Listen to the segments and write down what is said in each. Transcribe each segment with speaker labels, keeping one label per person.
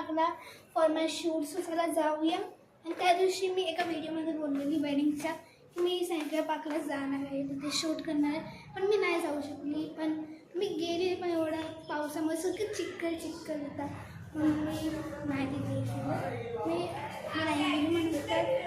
Speaker 1: पाकला for my shoot. So चला जाऊया. आणि त्या दिवशी मी एका व्हिडिओमध्ये बोललेली वेडिंगच्या की मी सेंट्रल पार्कला जाणार आहे, तिथे शूट करणार आहे, पण मी नाही जाऊ शकली. पण मी गेली, पण एवढा पावसामुळे सगळं चिखल होता म्हणून मी नाही तिथे मी नाही गेली. म्हणून तर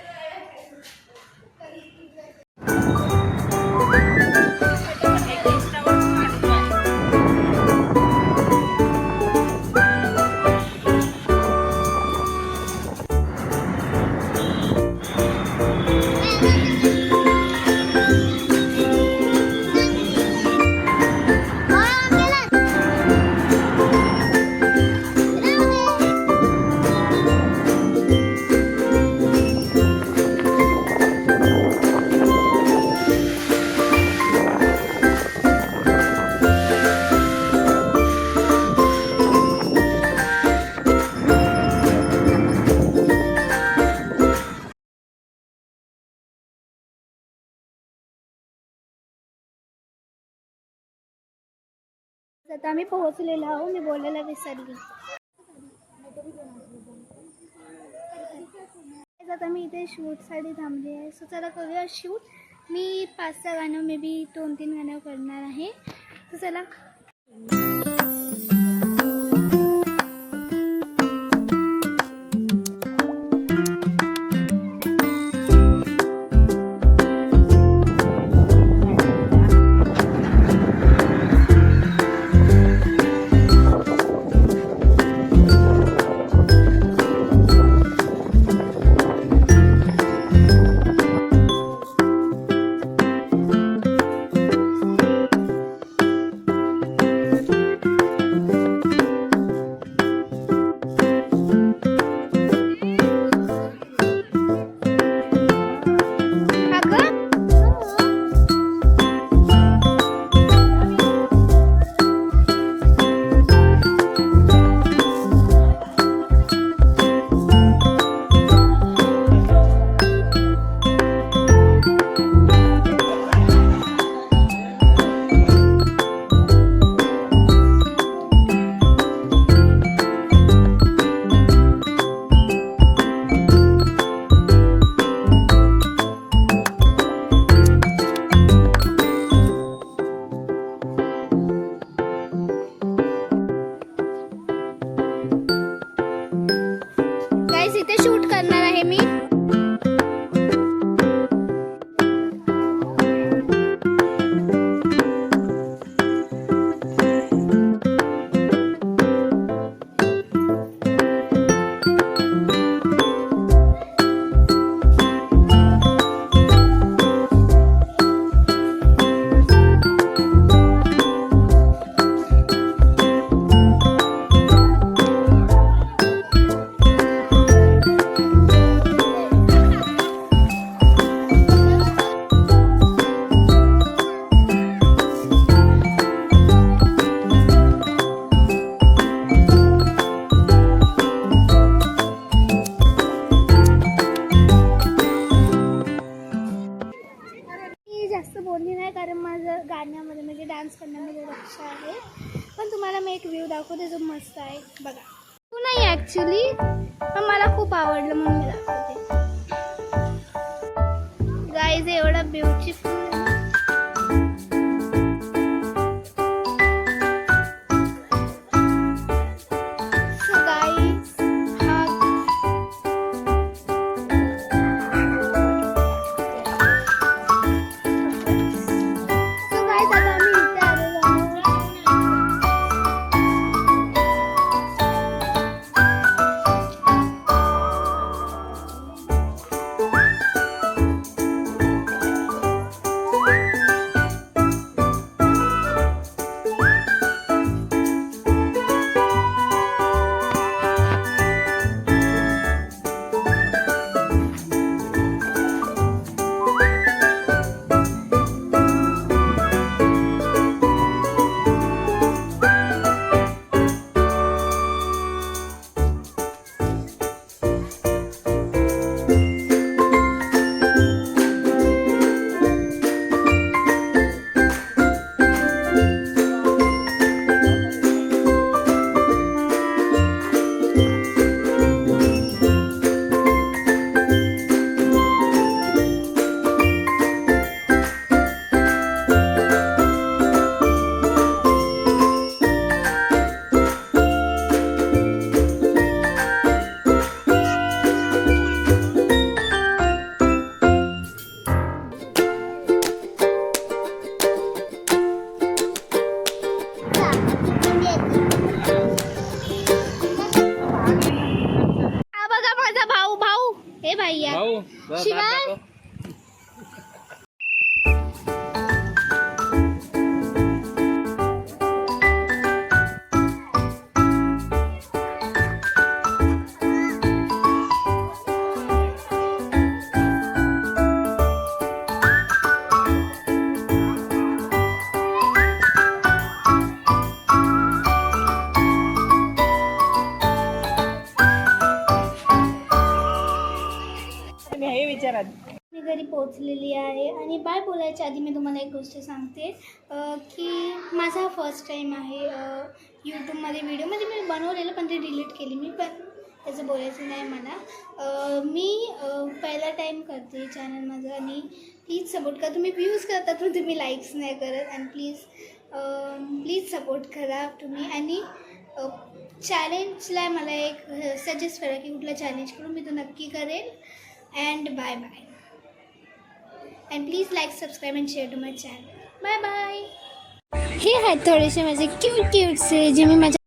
Speaker 1: आता आम्ही पोहोचलेलो आहो. मी बोलायला विसरली. आता मी इथे शूटसाठी थांबली आहे. सो चला करूया शूट. मी 5-6 गाणं मे बी 2-3 गाणं करणार आहे. तर चला. इथे शूट करणार आहे मी. जास्त बोलली नाही कारण माझं गाण्यामध्ये म्हणजे डान्स करण्यामध्ये लक्ष आहे. पण तुम्हाला मी एक व्ह्यू दाखवते जो मस्त आहे बघा. तू नाही ॲक्च्युली, पण मला खूप आवडलं म्हणून मी दाखवते. गाईज एवढा ब्युटिफुल
Speaker 2: तुम्ही हे विचाराल.
Speaker 1: मी घरी पोचलेली आहे आणि बाय बोलायच्या आधी मी तुम्हाला एक गोष्ट सांगते की माझा फर्स्ट टाईम आहे यूट्यूबमध्ये व्हिडिओ म्हणजे मी बनवलेलं पण ते डिलीट केली मी पण त्याचं बोलायचं नाही मला. मी पहिला टाईम करते चॅनल माझं आणि प्लीज सपोर्ट करा. तुम्ही व्ह्यूज करता पण तुम्ही लाईक्स नाही करत आणि प्लीज सपोर्ट करा तुम्ही. आणि चॅलेंजला मला एक सजेस्ट करा की कुठलं चॅलेंज करू मी तो नक्की करेन. And bye bye. And please like subscribe and share to my channel. Bye bye. हे आहेत थोडेसे माझे क्यूटचे जे मी माझ्या